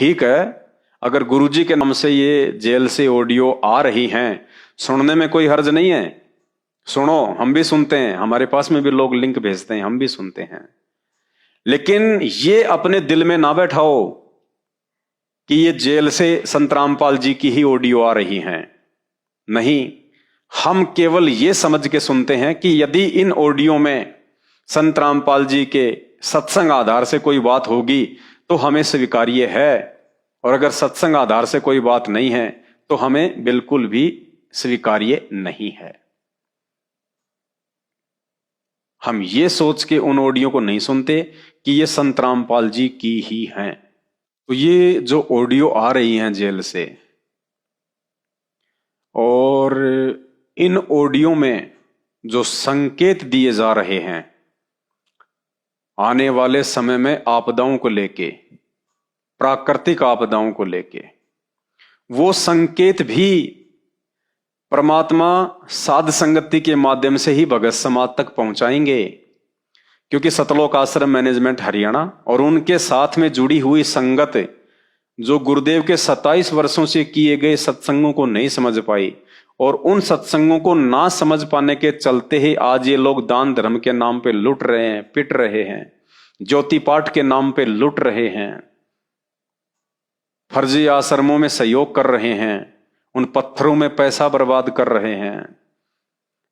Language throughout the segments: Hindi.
ठीक है, अगर गुरुजी के नाम से ये जेल से ऑडियो आ रही हैं, सुनने में कोई हर्ज नहीं है। सुनो, हम भी सुनते हैं, हमारे पास में भी लोग लिंक भेजते हैं, हम भी सुनते हैं। लेकिन ये अपने दिल में ना बैठाओ कि ये जेल से संत रामपाल जी की ही ऑडियो आ रही हैं। नहीं, हम केवल ये समझ के सुनते हैं कि यदि इन ऑडियो में संत रामपाल जी के सत्संग आधार से कोई बात होगी तो हमें स्वीकार्य है, और अगर सत्संग आधार से कोई बात नहीं है तो हमें बिल्कुल भी स्वीकार्य नहीं है। हम ये सोच के उन ऑडियो को नहीं सुनते कि ये संत रामपाल जी की ही हैं। तो ये जो ऑडियो आ रही हैं जेल से, और इन ऑडियो में जो संकेत दिए जा रहे हैं आने वाले समय में आपदाओं को लेके, प्राकृतिक आपदाओं को लेके, वो संकेत भी परमात्मा साध संगति के माध्यम से ही भगत समाज तक पहुंचाएंगे। क्योंकि सतलोक आश्रम मैनेजमेंट हरियाणा और उनके साथ में जुड़ी हुई संगत जो गुरुदेव के 27 वर्षों से किए गए सत्संगों को नहीं समझ पाई, और उन सत्संगों को ना समझ पाने के चलते ही आज ये लोग दान धर्म के नाम पे लुट रहे हैं, पिट रहे हैं, ज्योति पाठ के नाम पे लुट रहे हैं, फर्जी आश्रमों में सहयोग कर रहे हैं, उन पत्थरों में पैसा बर्बाद कर रहे हैं।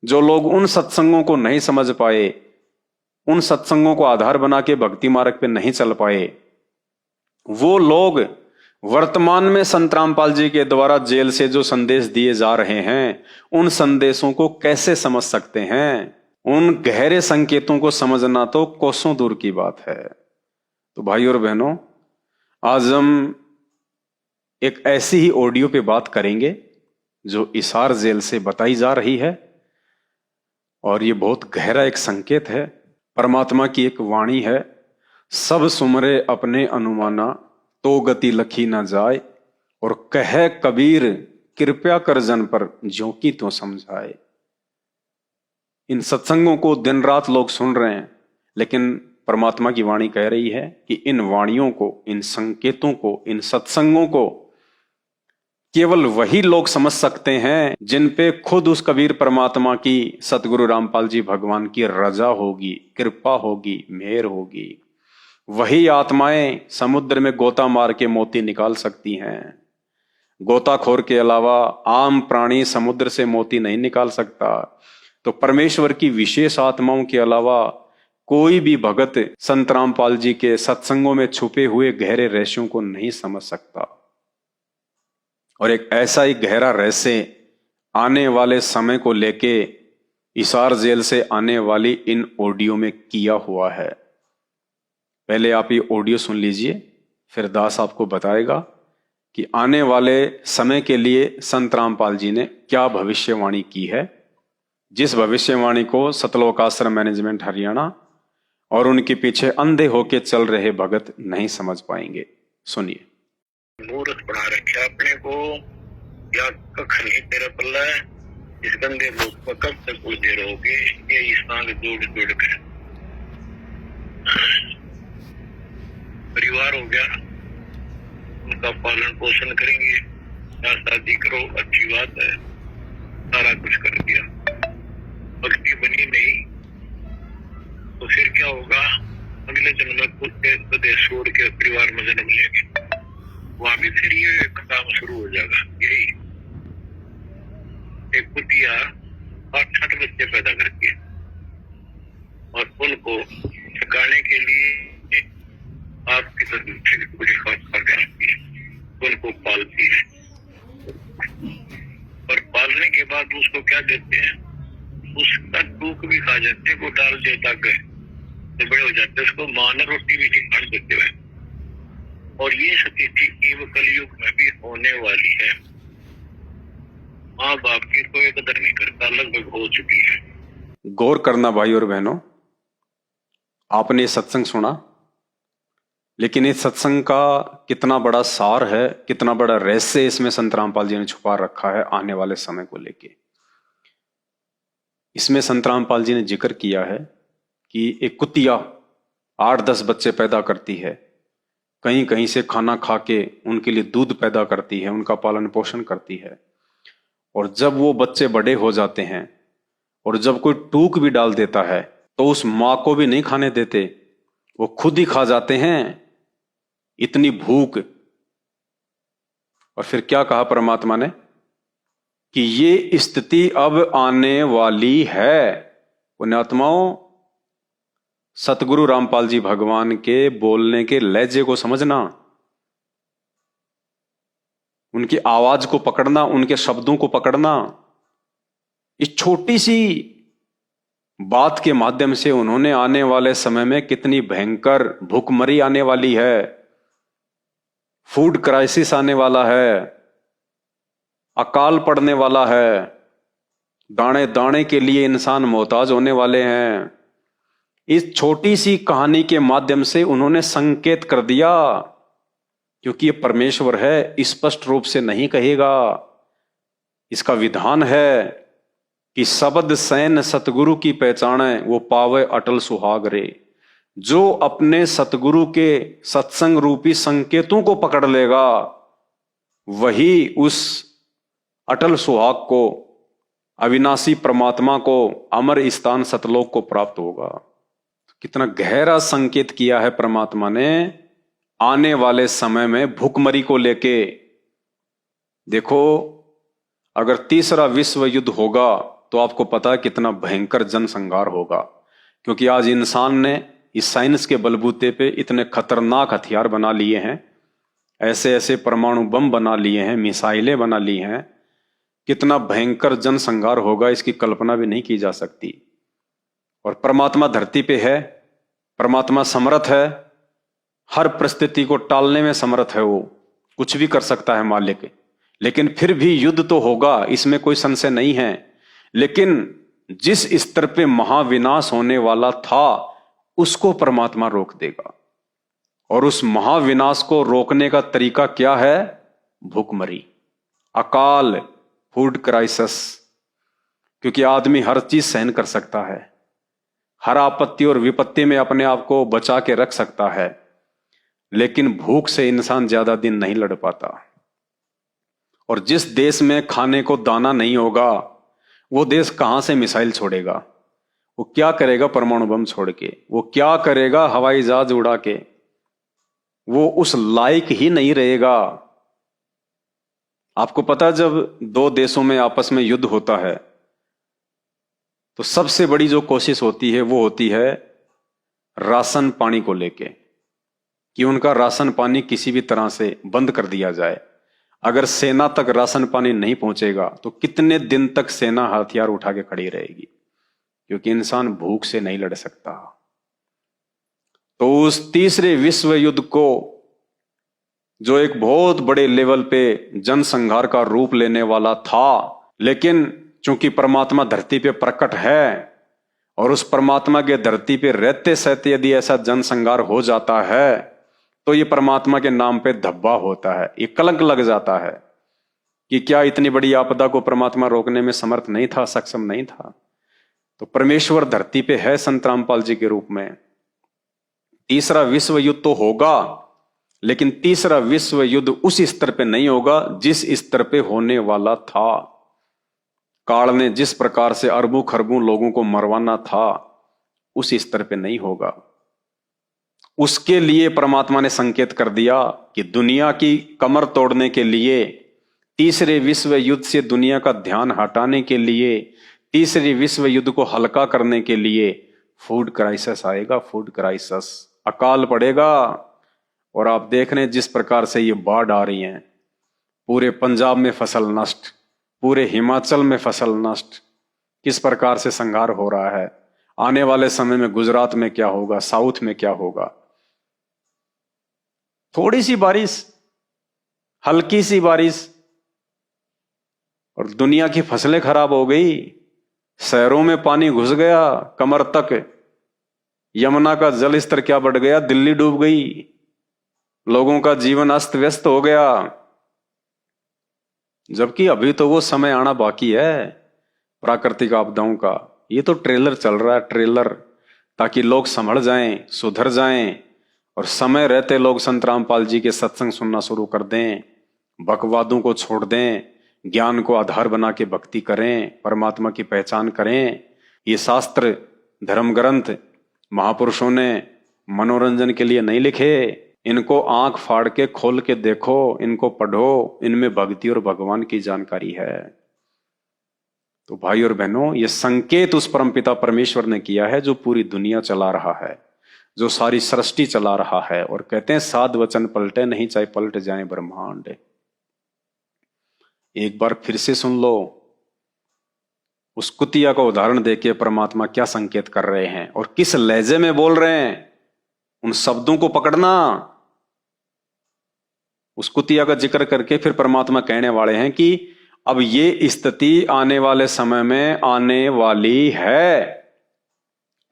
जो लोग उन सत्संगों को नहीं समझ पाए, उन सत्संगों को आधार बना के भक्ति मार्ग पे नहीं चल पाए, वो लोग वर्तमान में संत रामपाल जी के द्वारा जेल से जो संदेश दिए जा रहे हैं, उन संदेशों को कैसे समझ सकते हैं? उन गहरे संकेतों को समझना तो कोसों दूर की बात है। तो भाई और बहनों, आज हम एक ऐसी ही ऑडियो पे बात करेंगे जो इसार जेल से बताई जा रही है, और ये बहुत गहरा एक संकेत है, परमात्मा की एक वाणी है। सब सुमरे अपने अनुमाना, तो गति लखी ना जाए, और कहे कबीर कृपया कर जन पर, ज्यों की तो समझाए। इन सत्संगों को दिन रात लोग सुन रहे हैं, लेकिन परमात्मा की वाणी कह रही है कि इन वाणियों को, इन संकेतों को, इन सत्संगों को केवल वही लोग समझ सकते हैं जिन पे खुद उस कबीर परमात्मा की, सतगुरु रामपाल जी भगवान की रजा होगी, कृपा होगी, मेहर होगी। वही आत्माएं समुद्र में गोता मार के मोती निकाल सकती हैं। गोताखोर के अलावा आम प्राणी समुद्र से मोती नहीं निकाल सकता। तो परमेश्वर की विशेष आत्माओं के अलावा कोई भी भगत संत रामपाल जी के सत्संगों में छुपे हुए गहरे रहस्यों को नहीं समझ सकता। और एक ऐसा ही गहरा रहस्य आने वाले समय को लेके इसार जेल से आने वाली इन ऑडियो में किया हुआ है। पहले आप ये ऑडियो सुन लीजिए, फिर दास आपको बताएगा कि आने वाले समय के लिए संत रामपाल जी ने क्या भविष्यवाणी की है, जिस भविष्यवाणी को सतलोक आश्रम मैनेजमेंट हरियाणा और उनके पीछे अंधे होके चल रहे भगत नहीं समझ पाएंगे। सुनिए। मूर्ख बना रखे अपने को, या कख नहीं तेरा पल्ला है, इस गंदे लोग को कब तक पूछते रहोगे? ये इस नाल जोड़ जोड़ कर परिवार हो गया, उनका पालन पोषण करेंगे, या शादी करो, अच्छी बात है, सारा कुछ कर दिया, भक्ति बनी नहीं तो फिर क्या होगा? अगले जन्म में खुद के प्रदेश छोड़ के परिवार में जन्म लेंगे, वहां भी फिर ये काम शुरू हो जाएगा। यही एक कुतिया 8 बच्चे पैदा करती है, और उनको छकाने के लिए आपकी उनको पालती है, और पालने के बाद उसको क्या देते हैं? उसका टूक भी खा जाते हैं, वो डाल देता गए तो बड़े हो जाते हैं, उसको मां ने रोटी भी नहीं खाने देते हुए। और ये स्थिति वो कलयुग में भी होने वाली है। माँ बाप की कोई कदर नहीं करता, लगभग हो चुकी है। गौर करना भाई और बहनों, आपने सत्संग सुना, लेकिन इस सत्संग का कितना बड़ा सार है, कितना बड़ा रहस्य इसमें संत रामपाल जी ने छुपा रखा है आने वाले समय को लेके। इसमें संत रामपाल जी ने जिक्र किया है कि एक कुतिया 8-10 बच्चे पैदा करती है, कहीं कहीं से खाना खा के उनके लिए दूध पैदा करती है, उनका पालन पोषण करती है। और जब वो बच्चे बड़े हो जाते हैं और जब कोई टूक भी डाल देता है तो उस माँ को भी नहीं खाने देते, वो खुद ही खा जाते हैं, इतनी भूख। और फिर क्या कहा परमात्मा ने कि ये स्थिति अब आने वाली है। पुण्यात्माओं, सतगुरु रामपाल जी भगवान के बोलने के लहजे को समझना, उनकी आवाज को पकड़ना, उनके शब्दों को पकड़ना। इस छोटी सी बात के माध्यम से उन्होंने आने वाले समय में कितनी भयंकर भूखमरी आने वाली है, फूड क्राइसिस आने वाला है, अकाल पड़ने वाला है, दाने दाने के लिए इंसान मोहताज होने वाले हैं। इस छोटी सी कहानी के माध्यम से उन्होंने संकेत कर दिया, क्योंकि ये परमेश्वर है, स्पष्ट रूप से नहीं कहेगा। इसका विधान है कि शब्द सैन सतगुरु की पहचाने, वो पावे अटल सुहाग रे। जो अपने सतगुरु के सत्संग रूपी संकेतों को पकड़ लेगा, वही उस अटल सुहाग को, अविनाशी परमात्मा को, अमर स्थान सतलोक को प्राप्त होगा। कितना गहरा संकेत किया है परमात्मा ने आने वाले समय में भूखमरी को लेके। देखो, अगर तीसरा विश्व युद्ध होगा तो आपको पता है कितना भयंकर जनसंहार होगा, क्योंकि आज इंसान ने इस साइंस के बलबूते पे इतने खतरनाक हथियार बना लिए हैं, ऐसे ऐसे परमाणु बम बना लिए हैं, मिसाइलें बना ली हैं। कितना भयंकर जनसंहार होगा, इसकी कल्पना भी नहीं की जा सकती। और परमात्मा धरती पे है, परमात्मा समर्थ है, हर परिस्थिति को टालने में समर्थ है, वो कुछ भी कर सकता है मालिक। लेकिन फिर भी युद्ध तो होगा, इसमें कोई संशय नहीं है। लेकिन जिस स्तर पे महाविनाश होने वाला था, उसको परमात्मा रोक देगा। और उस महाविनाश को रोकने का तरीका क्या है? भूखमरी, अकाल, फूड क्राइसिस। क्योंकि आदमी हर चीज सहन कर सकता है, हर आपत्ति और विपत्ति में अपने आप को बचा के रख सकता है, लेकिन भूख से इंसान ज्यादा दिन नहीं लड़ पाता। और जिस देश में खाने को दाना नहीं होगा, वो देश कहां से मिसाइल छोड़ेगा? वो क्या करेगा परमाणु बम छोड़ के? वो क्या करेगा हवाई जहाज उड़ा के? वो उस लायक ही नहीं रहेगा। आपको पता, जब दो देशों में आपस में युद्ध होता है तो सबसे बड़ी जो कोशिश होती है वो होती है राशन पानी को लेके, कि उनका राशन पानी किसी भी तरह से बंद कर दिया जाए। अगर सेना तक राशन पानी नहीं पहुंचेगा तो कितने दिन तक सेना हथियार उठा के खड़ी रहेगी, क्योंकि इंसान भूख से नहीं लड़ सकता। तो उस तीसरे विश्व युद्ध को, जो एक बहुत बड़े लेवल पे जनसंहार का रूप लेने वाला था, लेकिन चूंकि परमात्मा धरती पे प्रकट है और उस परमात्मा के धरती पे रहते सहते यदि ऐसा जनसंहार हो जाता है तो ये परमात्मा के नाम पे धब्बा होता है, ये कलंक लग जाता है कि क्या इतनी बड़ी आपदा को परमात्मा रोकने में समर्थ नहीं था, सक्षम नहीं था। तो परमेश्वर धरती पे है संत रामपाल जी के रूप में। तीसरा विश्व युद्ध तो होगा, लेकिन तीसरा विश्व युद्ध उस स्तर पे नहीं होगा जिस स्तर पे होने वाला था। काल ने जिस प्रकार से अरबों खरबों लोगों को मरवाना था, उस स्तर पे नहीं होगा। उसके लिए परमात्मा ने संकेत कर दिया कि दुनिया की कमर तोड़ने के लिए, तीसरे विश्व युद्ध से दुनिया का ध्यान हटाने के लिए, तीसरे विश्व युद्ध को हल्का करने के लिए फूड क्राइसिस आएगा। फूड क्राइसिस, अकाल पड़ेगा। और आप देख रहे हैं जिस प्रकार से ये बाढ़ आ रही है, पूरे पंजाब में फसल नष्ट, पूरे हिमाचल में फसल नष्ट, किस प्रकार से संहार हो रहा है। आने वाले समय में गुजरात में क्या होगा, साउथ में क्या होगा। थोड़ी सी बारिश, हल्की सी बारिश, और दुनिया की फसलें खराब हो गई। शहरों में पानी घुस गया कमर तक, यमुना का जल स्तर क्या बढ़ गया, दिल्ली डूब गई, लोगों का जीवन अस्त व्यस्त हो गया। जबकि अभी तो वो समय आना बाकी है प्राकृतिक आपदाओं का। ये तो ट्रेलर चल रहा है, ट्रेलर, ताकि लोग संभल जाएं, सुधर जाएं और समय रहते लोग संत रामपाल जी के सत्संग सुनना शुरू कर दें, बकवादों को छोड़ दें, ज्ञान को आधार बना के भक्ति करें, परमात्मा की पहचान करें। ये शास्त्र, धर्म ग्रंथ महापुरुषों ने मनोरंजन के लिए नहीं लिखे। इनको आंख फाड़ के खोल के देखो, इनको पढ़ो, इनमें भक्ति और भगवान की जानकारी है। तो भाई और बहनों, ये संकेत उस परमपिता परमेश्वर ने किया है जो पूरी दुनिया चला रहा है, जो सारी सृष्टि चला रहा है। और कहते हैं साध वचन पलटे नहीं, चाहे पलट जाए ब्रह्मांड। एक बार फिर से सुन लो उस कुतिया का उदाहरण देके परमात्मा क्या संकेत कर रहे हैं और किस लहजे में बोल रहे हैं। उन शब्दों को पकड़ना। उस कुतिया का जिक्र करके फिर परमात्मा कहने वाले हैं कि अब ये स्थिति आने वाले समय में आने वाली है।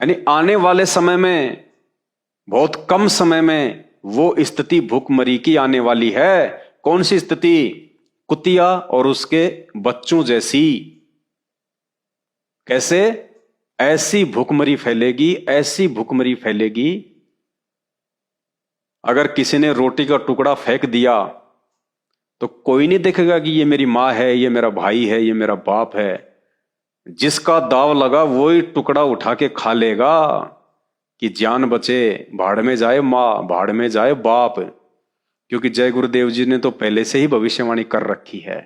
यानी आने वाले समय में, बहुत कम समय में वो स्थिति भूखमरी की आने वाली है। कौन सी स्थिति? कुतिया और उसके बच्चों जैसी। कैसे? ऐसी भूखमरी फैलेगी, ऐसी भूखमरी फैलेगी, अगर किसी ने रोटी का टुकड़ा फेंक दिया तो कोई नहीं देखेगा कि ये मेरी माँ है, ये मेरा भाई है, ये मेरा बाप है। जिसका दाव लगा वो ही टुकड़ा उठा के खा लेगा कि जान बचे, भाड़ में जाए माँ, भाड़ में जाए बाप। क्योंकि जय गुरुदेव जी ने तो पहले से ही भविष्यवाणी कर रखी है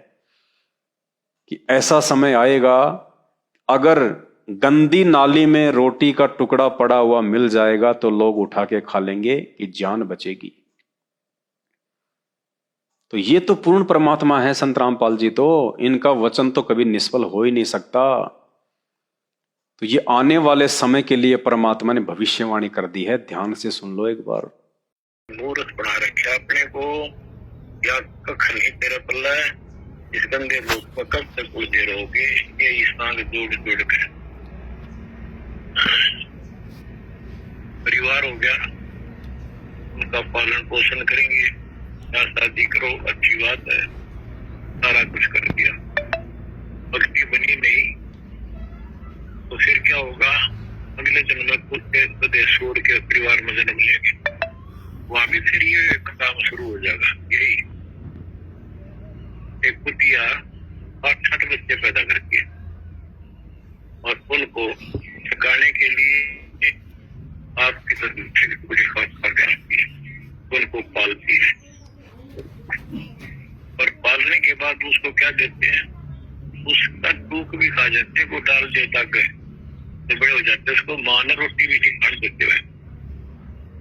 कि ऐसा समय आएगा, अगर गंदी नाली में रोटी का टुकड़ा पड़ा हुआ मिल जाएगा तो लोग उठा के खा लेंगे कि जान बचेगी। तो ये तो पूर्ण परमात्मा है संत रामपाल जी, तो इनका वचन तो कभी निष्फल हो ही नहीं सकता। तो ये आने वाले समय के लिए परमात्मा ने भविष्यवाणी कर दी है। ध्यान से सुन लो एक बार। मूर्ख बना रखे अपने को, या कख नहीं तेरा पल्ला है, इस गंदे लोग को कब तक उलझे रहोगे। ये सांग जोड़ जोड़ कर परिवार हो गया, उनका पालन पोषण करेंगे, शादी करो, अच्छी बात है, सारा कुछ कर दिया। भक्ति बनी नहीं तो फिर क्या होगा? अगले जन्म में खुद के प्रदेश छोड़ के परिवार में जन्म लेंगे, वहां भी फिर ये काम शुरू हो जाएगा। यही एक कुतिया 8 बच्चे पैदा करके और उनको सिखाने के लिए आपकी उनको पालती है, और पालने के बाद उसको क्या देते हैं? उसका टूक भी खा जाते हैं, वो डाल देता गए तो बड़े हो जाते हैं। उसको मां ने रोटी भी नहीं खा देते हुए।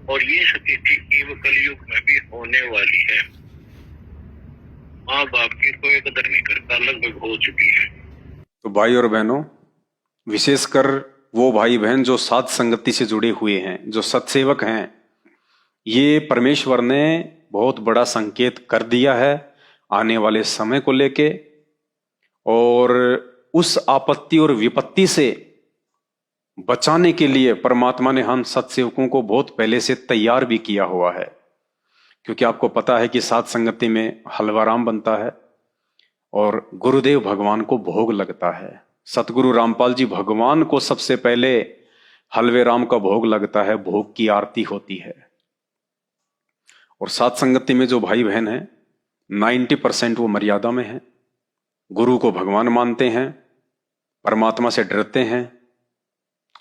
और ये स्थिति कलयुग में भी होने वाली है। माँ बाप की कोई कदर नहीं करता, लगभग हो चुकी है। तो भाई और बहनों, विशेषकर वो भाई बहन जो साध संगति से जुड़े हुए हैं, जो सत्सेवक हैं, ये परमेश्वर ने बहुत बड़ा संकेत कर दिया है आने वाले समय को लेके। और उस आपत्ति और विपत्ति से बचाने के लिए परमात्मा ने हम सत्सेवकों को बहुत पहले से तैयार भी किया हुआ है। क्योंकि आपको पता है कि साध संगति में हलवा राम बनता है और गुरुदेव भगवान को भोग लगता है। सतगुरु रामपाल जी भगवान को सबसे पहले हलवे राम का भोग लगता है, भोग की आरती होती है। और साध संगति में जो भाई बहन हैं 90% वो मर्यादा में हैं, गुरु को भगवान मानते हैं, परमात्मा से डरते हैं,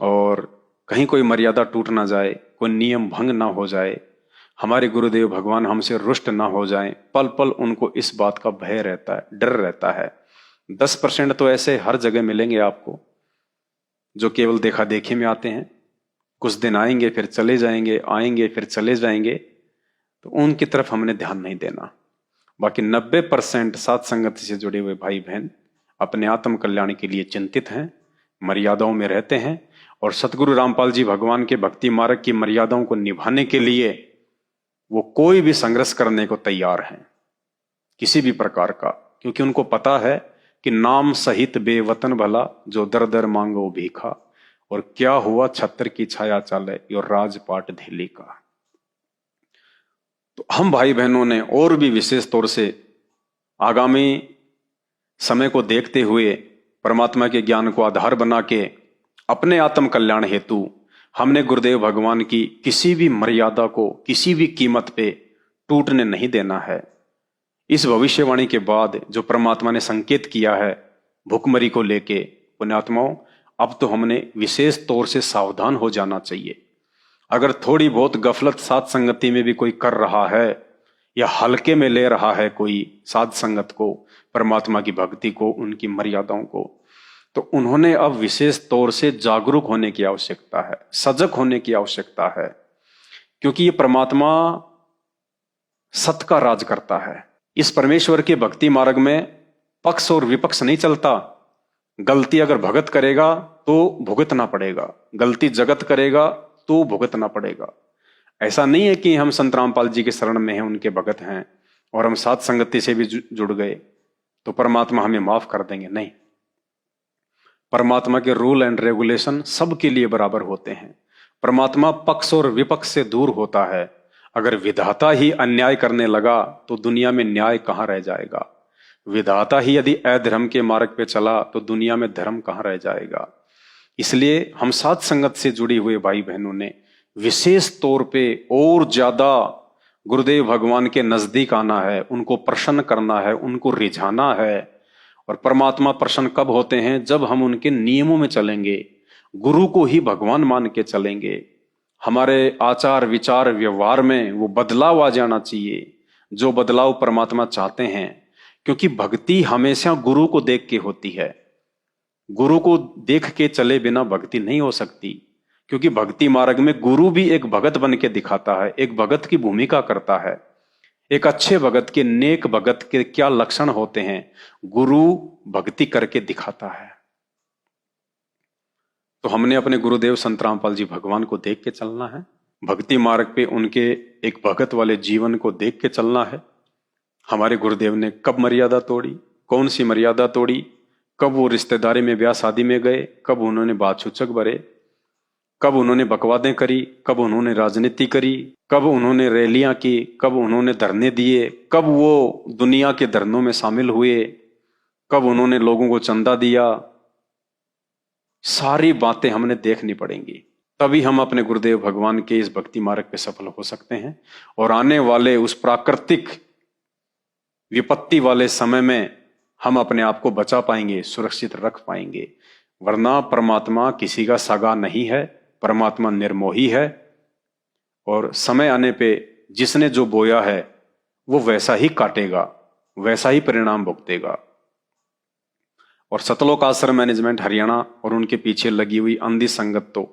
और कहीं कोई मर्यादा टूट ना जाए, कोई नियम भंग ना हो जाए, हमारे गुरुदेव भगवान हमसे रुष्ट ना हो जाएं, पल पल उनको इस बात का भय रहता है, डर रहता है। 10% तो ऐसे हर जगह मिलेंगे आपको जो केवल देखा देखी में आते हैं, कुछ दिन आएंगे फिर चले जाएंगे, आएंगे फिर चले जाएंगे, तो उनकी तरफ हमने ध्यान नहीं देना। बाकी 90% साध संगति से जुड़े हुए भाई बहन अपने आत्म कल्याण के लिए चिंतित हैं, मर्यादाओं में रहते हैं, और सतगुरु रामपाल जी भगवान के भक्ति मार्ग की मर्यादाओं को निभाने के लिए वो कोई भी संघर्ष करने को तैयार हैं, किसी भी प्रकार का। क्योंकि उनको पता है कि नाम सहित बेवतन भला, जो दर दर मांगो भीखा, और क्या हुआ छत्र की छाया चाले और राजपाट धेली का। तो हम भाई बहनों ने और भी विशेष तौर से आगामी समय को देखते हुए परमात्मा के ज्ञान को आधार बना के अपने आत्म कल्याण हेतु हमने गुरुदेव भगवान की किसी भी मर्यादा को किसी भी कीमत पे टूटने नहीं देना है। इस भविष्यवाणी के बाद जो परमात्मा ने संकेत किया है भुखमरी को लेके, पुण्यात्माओं, अब तो हमने विशेष तौर से सावधान हो जाना चाहिए। अगर थोड़ी बहुत गफलत साध संगति में भी कोई कर रहा है या हल्के में ले रहा है कोई साध संगत को, परमात्मा की भक्ति को, उनकी मर्यादाओं को, तो उन्होंने अब विशेष तौर से जागरूक होने की आवश्यकता है, सजग होने की आवश्यकता है। क्योंकि ये परमात्मा सत का राज करता है। इस परमेश्वर के भक्ति मार्ग में पक्ष और विपक्ष नहीं चलता। गलती अगर भगत करेगा तो भुगतना पड़ेगा, गलती जगत करेगा तो भुगतना पड़ेगा। ऐसा नहीं है कि हम संत रामपाल जी के शरण में हैं, उनके भगत हैं और हम साथ संगति से भी जुड़ गए तो परमात्मा हमें माफ कर देंगे, नहीं। परमात्मा के रूल एंड रेगुलेशन सबके लिए बराबर होते हैं। परमात्मा पक्ष और विपक्ष से दूर होता है। अगर विधाता ही अन्याय करने लगा तो दुनिया में न्याय कहां रह जाएगा। विधाता ही यदि अधर्म के मार्ग पे चला तो दुनिया में धर्म कहां रह जाएगा। इसलिए हम साथ संगत से जुड़े हुए भाई बहनों ने विशेष तौर पे और ज्यादा गुरुदेव भगवान के नजदीक आना है, उनको प्रसन्न करना है, उनको रिझाना है। और परमात्मा प्रसन्न कब होते हैं? जब हम उनके नियमों में चलेंगे, गुरु को ही भगवान मान के चलेंगे। हमारे आचार विचार व्यवहार में वो बदलाव आ जाना चाहिए, जो बदलाव परमात्मा चाहते हैं। क्योंकि भक्ति हमेशा गुरु को देख के होती है। गुरु को देख के चले बिना भक्ति नहीं हो सकती। क्योंकि भक्ति मार्ग में गुरु भी एक भगत बन के दिखाता है, एक भगत की भूमिका करता है। एक अच्छे भगत के, नेक भगत के क्या लक्षण होते हैं, गुरु भक्ति करके दिखाता है। तो हमने अपने गुरुदेव संत रामपाल जी भगवान को देख के चलना है। भक्ति मार्ग पे उनके एक भगत वाले जीवन को देख के चलना है। हमारे गुरुदेव ने कब मर्यादा तोड़ी, कौन सी मर्यादा तोड़ी, कब वो रिश्तेदारी में, ब्याह शादी में गए, कब उन्होंने बात सूचक भरे, कब उन्होंने बकवादें करी, कब उन्होंने राजनीति करी, कब उन्होंने रैलियां की, कब उन्होंने धरने दिए, कब वो दुनिया के धरनों में शामिल हुए, कब उन्होंने लोगों को चंदा दिया। सारी बातें हमने देखनी पड़ेंगी, तभी हम अपने गुरुदेव भगवान के इस भक्ति मार्ग पे सफल हो सकते हैं। और आने वाले उस प्राकृतिक विपत्ति वाले समय में हम अपने आप को बचा पाएंगे, सुरक्षित रख पाएंगे। वरना परमात्मा किसी का सगा नहीं है, परमात्मा निर्मोही है। और समय आने पे जिसने जो बोया है वो वैसा ही काटेगा, वैसा ही परिणाम भुगतेगा। और सतलोक आश्रम मैनेजमेंट हरियाणा और उनके पीछे लगी हुई अंधी संगत तो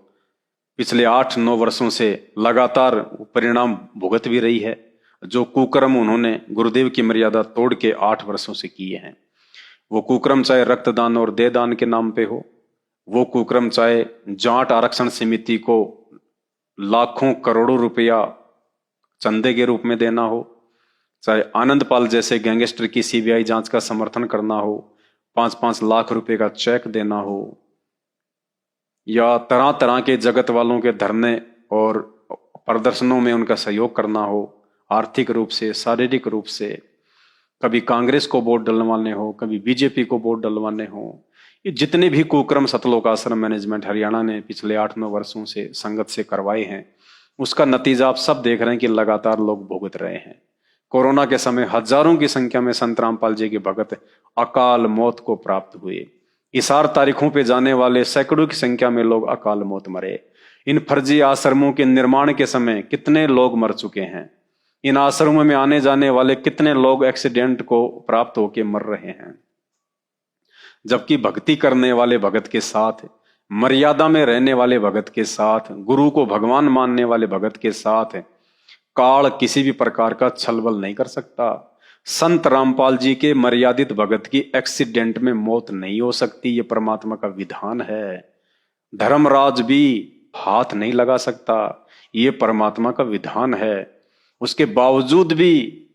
पिछले 8-9 वर्षों से लगातार परिणाम भुगत भी रही है। जो कुकर्म उन्होंने गुरुदेव की मर्यादा तोड़ के 8 वर्षों से किए हैं, वो कुकर्म चाहे रक्तदान और देहदान के नाम पे हो, वो कुकर्म चाहे जाट आरक्षण समिति को लाखों करोड़ों रुपया चंदे के रूप में देना हो, चाहे आनंदपाल जैसे गैंगस्टर की सीबीआई जांच का समर्थन करना हो, 5-5 लाख रुपए का चेक देना हो, या तरह तरह के जगत वालों के धरने और प्रदर्शनों में उनका सहयोग करना हो, आर्थिक रूप से, शारीरिक रूप से, कभी कांग्रेस को वोट डलवाने हो, कभी बीजेपी को वोट डलवाने हो। ये जितने भी कुक्रम सतलोक आश्रम मैनेजमेंट हरियाणा ने पिछले 8-9 वर्षों से संगत से करवाए हैं, उसका नतीजा आप सब देख रहे हैं कि लगातार लोग भुगत रहे हैं। कोरोना के समय हजारों की संख्या में संत रामपाल जी के भगत अकाल मौत को प्राप्त हुए। इशार तारीखों पे जाने वाले सैकड़ों की संख्या में लोग अकाल मौत मरे। इन फर्जी आश्रमों के निर्माण के समय कितने लोग मर चुके हैं। इन आश्रमों में आने जाने वाले कितने लोग एक्सीडेंट को प्राप्त होकर मर रहे हैं। जबकि भक्ति करने वाले भगत के साथ, मर्यादा में रहने वाले भगत के साथ, गुरु को भगवान मानने वाले भगत के साथ काल किसी भी प्रकार का छलबल नहीं कर सकता। संत रामपाल जी के मर्यादित भगत की एक्सीडेंट में मौत नहीं हो सकती, ये परमात्मा का विधान है। धर्मराज भी हाथ नहीं लगा सकता, ये परमात्मा का विधान है। उसके बावजूद भी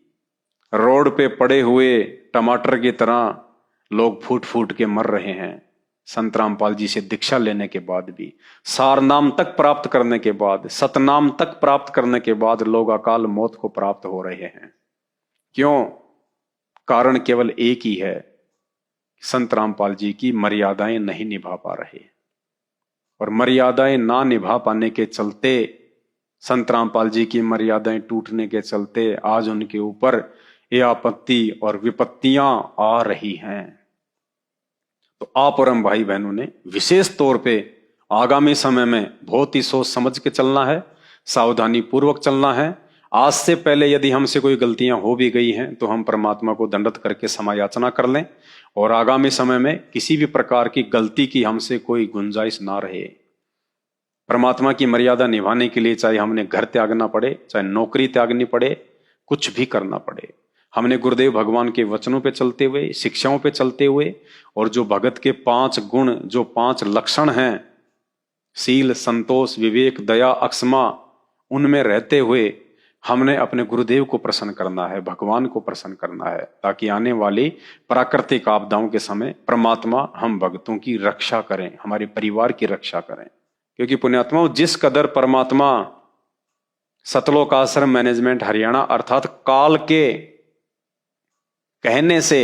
रोड पे पड़े हुए टमाटर की तरह लोग फूट फूट के मर रहे हैं। संत रामपाल जी से दीक्षा लेने के बाद भी, सारनाम तक प्राप्त करने के बाद, सतनाम तक प्राप्त करने के बाद लोग अकाल मौत को प्राप्त हो रहे हैं। क्यों? कारण केवल एक ही है, संत रामपाल जी की मर्यादाएं नहीं निभा पा रहे। और मर्यादाएं ना निभा पाने के चलते, संत रामपाल जी की मर्यादाएं टूटने के चलते आज उनके ऊपर ये आपत्ति और विपत्तियां आ रही हैं। तो आप और हम भाई बहनों ने विशेष तौर पे आगामी समय में बहुत ही सोच समझ के चलना है, सावधानी पूर्वक चलना है। आज से पहले यदि हमसे कोई गलतियां हो भी गई हैं तो हम परमात्मा को दंडवत करके क्षमा याचना कर लें, और आगामी समय में किसी भी प्रकार की गलती की हमसे कोई गुंजाइश ना रहे। परमात्मा की मर्यादा निभाने के लिए चाहे हमने घर त्यागना पड़े, चाहे नौकरी त्यागनी पड़े, कुछ भी करना पड़े, हमने गुरुदेव भगवान के वचनों पे चलते हुए, शिक्षाओं पे चलते हुए, और जो भगत के 5 गुण, जो 5 लक्षण हैं, शील, संतोष, विवेक, दया, अक्षमा, उनमें रहते हुए हमने अपने गुरुदेव को प्रसन्न करना है, भगवान को प्रसन्न करना है, ताकि आने वाली प्राकृतिक आपदाओं के समय परमात्मा हम भक्तों की रक्षा करें, हमारे परिवार की रक्षा करें। क्योंकि पुण्यात्माओं, जिस कदर परमात्मा सतलोक आश्रम मैनेजमेंट हरियाणा अर्थात काल के कहने से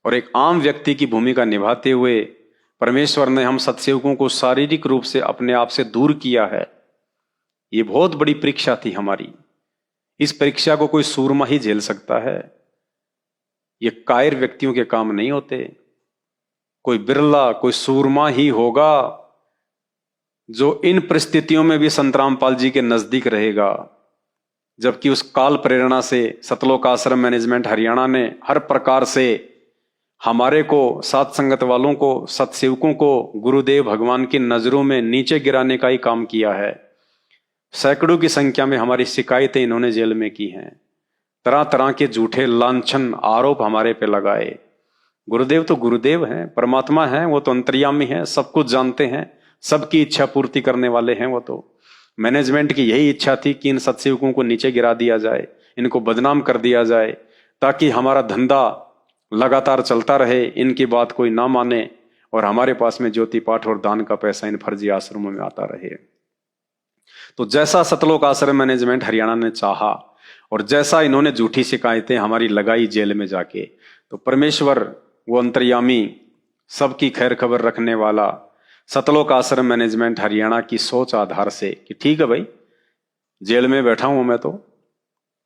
और एक आम व्यक्ति की भूमिका निभाते हुए परमेश्वर ने हम सत्सेवकों को शारीरिक रूप से अपने आप से दूर किया है, ये बहुत बड़ी परीक्षा थी हमारी। इस परीक्षा को कोई सूरमा ही झेल सकता है, ये कायर व्यक्तियों के काम नहीं होते। कोई बिरला, कोई सूरमा ही होगा जो इन परिस्थितियों में भी संत रामपाल जी के नजदीक रहेगा। जबकि उस काल प्रेरणा से सतलोक आश्रम मैनेजमेंट हरियाणा ने हर प्रकार से हमारे को, साथ संगत वालों को, सत्सेवकों को गुरुदेव भगवान की नजरों में नीचे गिराने का ही काम किया है। सैकड़ों की संख्या में हमारी शिकायतें इन्होंने जेल में की हैं, तरह तरह के झूठे लांछन आरोप हमारे पे लगाए। गुरुदेव तो गुरुदेव हैं, परमात्मा हैं, वो तो अंतर्यामी हैं, सब कुछ जानते हैं, सबकी इच्छा पूर्ति करने वाले हैं। वो तो मैनेजमेंट की यही इच्छा थी कि इन सत्सेवकों को नीचे गिरा दिया जाए, इनको बदनाम कर दिया जाए, ताकि हमारा धंधा लगातार चलता रहे, इनकी बात कोई ना माने और हमारे पास में ज्योति पाठ और दान का पैसा इन फर्जी आश्रमों में आता रहे। तो जैसा सतलोक आश्रम मैनेजमेंट हरियाणा ने चाहा और जैसा इन्होंने झूठी शिकायतें हमारी लगाई जेल में जाके, तो परमेश्वर वो अंतर्यामी, सबकी खैर खबर रखने वाला, सतलोक आश्रम मैनेजमेंट हरियाणा की सोच आधार से कि ठीक है भाई, जेल में बैठा हूं मैं, तो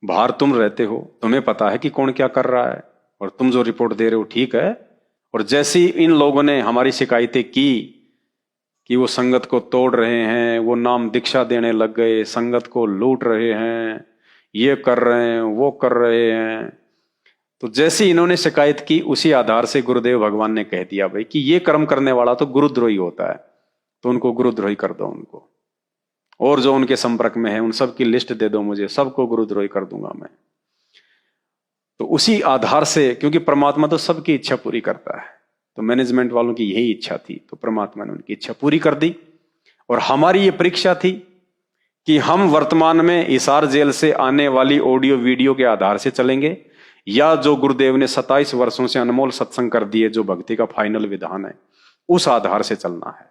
बाहर तुम रहते हो, तुम्हें पता है कि कौन क्या कर रहा है, और तुम जो रिपोर्ट दे रहे हो ठीक है। और जैसी इन लोगों ने हमारी शिकायतें की कि वो संगत को तोड़ रहे हैं, वो नाम दीक्षा देने लग गए, संगत को लूट रहे हैं, ये कर रहे हैं, वो कर रहे हैं, तो जैसी इन्होंने शिकायत की उसी आधार से गुरुदेव भगवान ने कह दिया भाई कि ये कर्म करने वाला तो गुरुद्रोही होता है, तो उनको गुरुद्रोही कर दो उनको, और जो उनके संपर्क में है उन सब की लिस्ट दे दो मुझे, सबको गुरुद्रोही कर दूंगा मैं। तो उसी आधार से, क्योंकि परमात्मा तो सबकी इच्छा पूरी करता है, तो मैनेजमेंट वालों की यही इच्छा थी, तो परमात्मा ने उनकी इच्छा पूरी कर दी। और हमारी ये परीक्षा थी कि हम वर्तमान में हिसार जेल से आने वाली ऑडियो वीडियो के आधार से चलेंगे, या जो गुरुदेव ने 27 वर्षों से अनमोल सत्संग कर दिए, जो भक्ति का फाइनल विधान है, उस आधार से चलना है।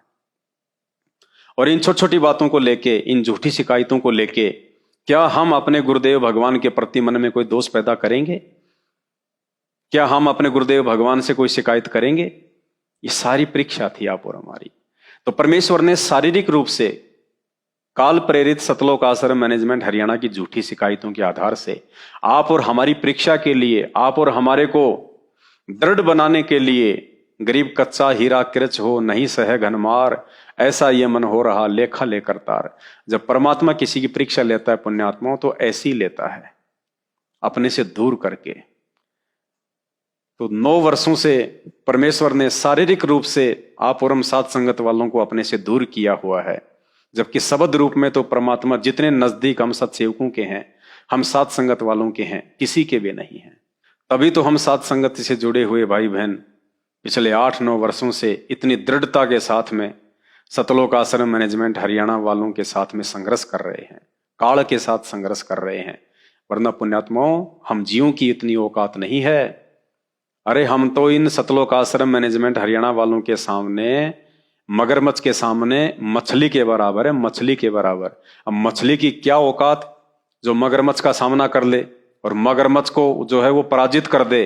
और इन छोटी छोटी बातों को लेके, इन झूठी शिकायतों को लेके, क्या हम अपने गुरुदेव भगवान के प्रति मन में कोई दोष पैदा करेंगे? क्या हम अपने गुरुदेव भगवान से कोई शिकायत करेंगे? ये सारी परीक्षा थी आप और हमारी। तो परमेश्वर ने शारीरिक रूप से काल प्रेरित सतलोक आश्रम मैनेजमेंट हरियाणा की झूठी शिकायतों के आधार से आप और हमारी परीक्षा के लिए, आप और हमारे को दृढ़ बनाने के लिए, गरीब कच्चा हीरा किरच हो नहीं सह घनमार, ऐसा ये मन हो रहा लेखा लेकर तार। जब परमात्मा किसी की परीक्षा लेता है पुण्यात्माओं, तो ऐसी लेता है, अपने से दूर करके। तो 9 वर्षों से परमेश्वर ने शारीरिक रूप से आप और हम साथ संगत वालों को अपने से दूर किया हुआ है, जबकि शब्द रूप में तो परमात्मा जितने नजदीक हम सत्सेवकों के हैं, हम साथ संगत वालों के हैं, किसी के भी नहीं हैं। तभी तो हम साथ संगत से जुड़े हुए भाई बहन पिछले 8-9 वर्षों से इतनी दृढ़ता के साथ में सतलोक आश्रम मैनेजमेंट हरियाणा वालों के साथ में संघर्ष कर रहे हैं, काल के साथ संघर्ष कर रहे हैं। वरना पुण्यात्माओं, हम जीवों की इतनी औकात नहीं है। अरे हम तो इन सतलोक आश्रम मैनेजमेंट हरियाणा वालों के सामने, मगरमच्छ के सामने मछली के बराबर है, मछली के बराबर। अब मछली की क्या औकात जो मगरमच्छ का सामना कर ले और मगरमच्छ को जो है वो पराजित कर दे।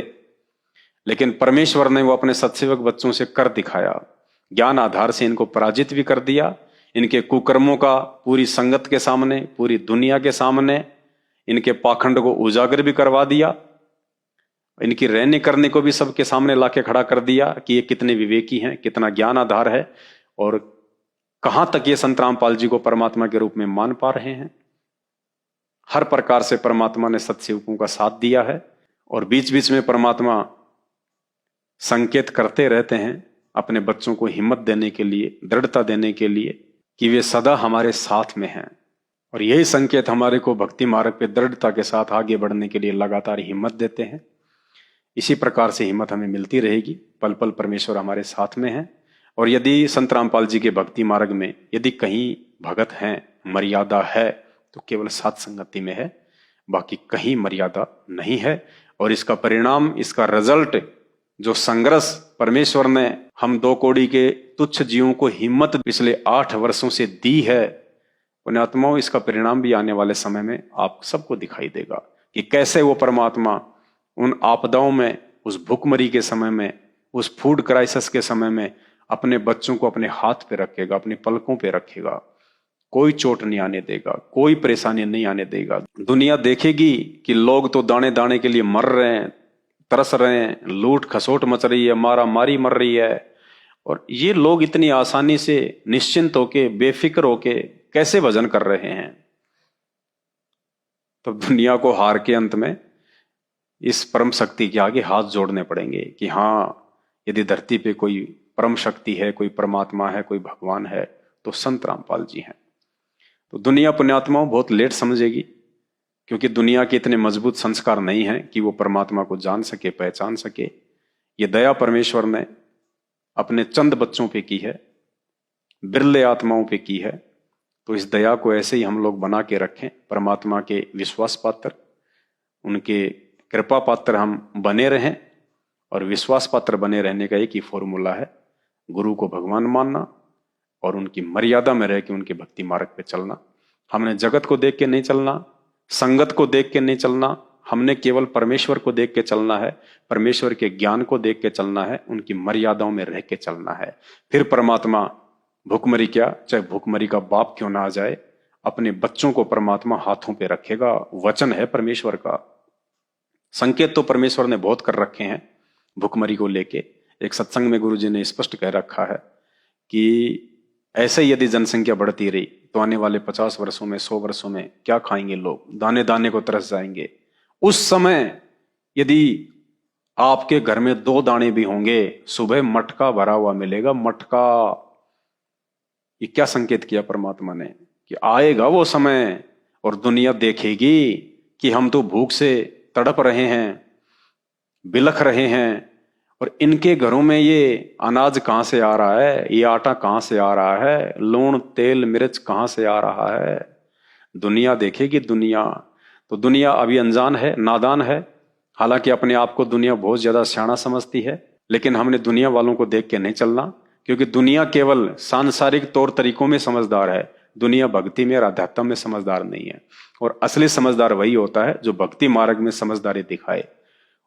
लेकिन परमेश्वर ने वो अपने सत्सेवक बच्चों से कर दिखाया, ज्ञान आधार से इनको पराजित भी कर दिया इनके कुकर्मों का पूरी संगत के सामने, पूरी दुनिया के सामने इनके पाखंड को उजागर भी करवा दिया, इनकी रहने करने को भी सबके सामने लाके खड़ा कर दिया कि ये कितने विवेकी हैं, कितना ज्ञान आधार है, और कहां तक ये संत रामपाल जी को परमात्मा के रूप में मान पा रहे हैं। हर प्रकार से परमात्मा ने सत्सेवकों का साथ दिया है, और बीच बीच में परमात्मा संकेत करते रहते हैं अपने बच्चों को हिम्मत देने के लिए, दृढ़ता देने के लिए कि वे सदा हमारे साथ में हैं। और यही संकेत हमारे को भक्ति मार्ग पे दृढ़ता के साथ आगे बढ़ने के लिए लगातार हिम्मत देते हैं। इसी प्रकार से हिम्मत हमें मिलती रहेगी, पल पल परमेश्वर हमारे साथ में है। और यदि संत रामपाल जी के भक्ति मार्ग में यदि कहीं भगत हैं, मर्यादा है, तो केवल सात संगति में है, बाकी कहीं मर्यादा नहीं है। और इसका परिणाम, इसका रिजल्ट, जो संघर्ष परमेश्वर ने हम 2 कौड़ी के तुच्छ जीवों को हिम्मत पिछले 8 वर्षों से दी है, पुण्यात्माओं, इसका परिणाम भी आने वाले समय में आप सबको दिखाई देगा कि कैसे वो परमात्मा उन आपदाओं में, उस भूखमरी के समय में, उस फूड क्राइसिस के समय में अपने बच्चों को अपने हाथ पे रखेगा, अपने पलकों पे रखेगा, कोई चोट नहीं आने देगा, कोई परेशानी नहीं आने देगा। दुनिया देखेगी कि लोग तो दाने दाने के लिए मर रहे हैं, तरस रहे हैं, लूट खसोट मच रही है, मारा मारी मर रही है, और ये लोग इतनी आसानी से निश्चिंत होके, बेफिक्र होके कैसे भजन कर रहे हैं। तो दुनिया को हार के अंत में इस परम शक्ति के आगे हाथ जोड़ने पड़ेंगे कि हाँ, यदि धरती पे कोई परम शक्ति है, कोई परमात्मा है, कोई भगवान है, तो संत रामपाल जी हैं। तो दुनिया पुण्यात्माओं बहुत लेट समझेगी, क्योंकि दुनिया के इतने मजबूत संस्कार नहीं हैं कि वो परमात्मा को जान सके, पहचान सके। ये दया परमेश्वर ने अपने चंद बच्चों पे की है, बिरले आत्माओं पे की है। तो इस दया को ऐसे ही हम लोग बना के रखें, परमात्मा के विश्वास पात्र, उनके कृपा पात्र हम बने रहें। और विश्वास पात्र बने रहने का एक ही फॉर्मूला है, गुरु को भगवान मानना और उनकी मर्यादा में रह के उनके भक्ति मार्ग पे चलना। हमने जगत को देख के नहीं चलना, संगत को देख के नहीं चलना, हमने केवल परमेश्वर को देख के चलना है, परमेश्वर के ज्ञान को देख के चलना है, उनकी मर्यादाओं में रह के चलना है। फिर परमात्मा भूखमरी क्या, चाहे भूखमरी का बाप क्यों ना आ जाए, अपने बच्चों को परमात्मा हाथों पे रखेगा। वचन है परमेश्वर का, संकेत तो परमेश्वर ने बहुत कर रखे हैं भूखमरी को लेके। एक सत्संग में गुरु जी ने स्पष्ट कह रखा है कि ऐसे यदि जनसंख्या बढ़ती रही तो आने वाले 50 वर्षों में, 100 वर्षों में क्या खाएंगे लोग, दाने दाने को तरस जाएंगे। उस समय यदि आपके घर में 2 दाने भी होंगे, सुबह मटका भरा हुआ मिलेगा, मटका। ये क्या संकेत किया परमात्मा ने कि आएगा वो समय और दुनिया देखेगी कि हम तो भूख से तड़प रहे हैं, बिलख रहे हैं, और इनके घरों में ये अनाज कहां से आ रहा है, ये आटा कहां से आ रहा है, लूण तेल मिर्च कहां से आ रहा है। दुनिया देखेगी दुनिया। तो दुनिया अभी अनजान है, नादान है, हालांकि अपने आप को दुनिया बहुत ज्यादा सियाना समझती है, लेकिन हमने दुनिया वालों को देख के नहीं चलना, क्योंकि दुनिया केवल सांसारिक तौर तरीकों में समझदार है, दुनिया भक्ति में और अध्यात्म में समझदार नहीं है। और असली समझदार वही होता है जो भक्ति मार्ग में समझदारी दिखाए।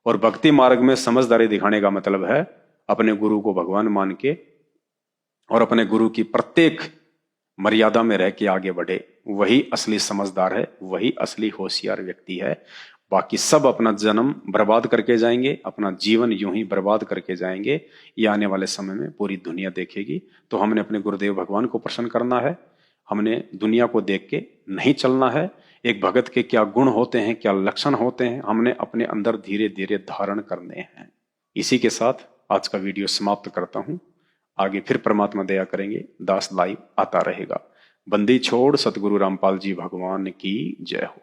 और भक्ति मार्ग में समझदारी दिखाने का मतलब है अपने गुरु को भगवान मान के और अपने गुरु की प्रत्येक मर्यादा में रह के आगे बढ़े। वही असली समझदार है, वही असली होशियार व्यक्ति है। बाकी सब अपना जन्म बर्बाद करके जाएंगे, अपना जीवन यूं ही बर्बाद करके जाएंगे। ये आने वाले समय में पूरी दुनिया देखेगी। तो हमने अपने गुरुदेव भगवान को प्रसन्न करना है, हमने दुनिया को देख के नहीं चलना है। एक भगत के क्या गुण होते हैं, क्या लक्षण होते हैं, हमने अपने अंदर धीरे धीरे धारण करने हैं। इसी के साथ आज का वीडियो समाप्त करता हूं। आगे फिर परमात्मा दया करेंगे, दास लाइव आता रहेगा। बंदी छोड़ सतगुरु रामपाल जी भगवान की जय हो।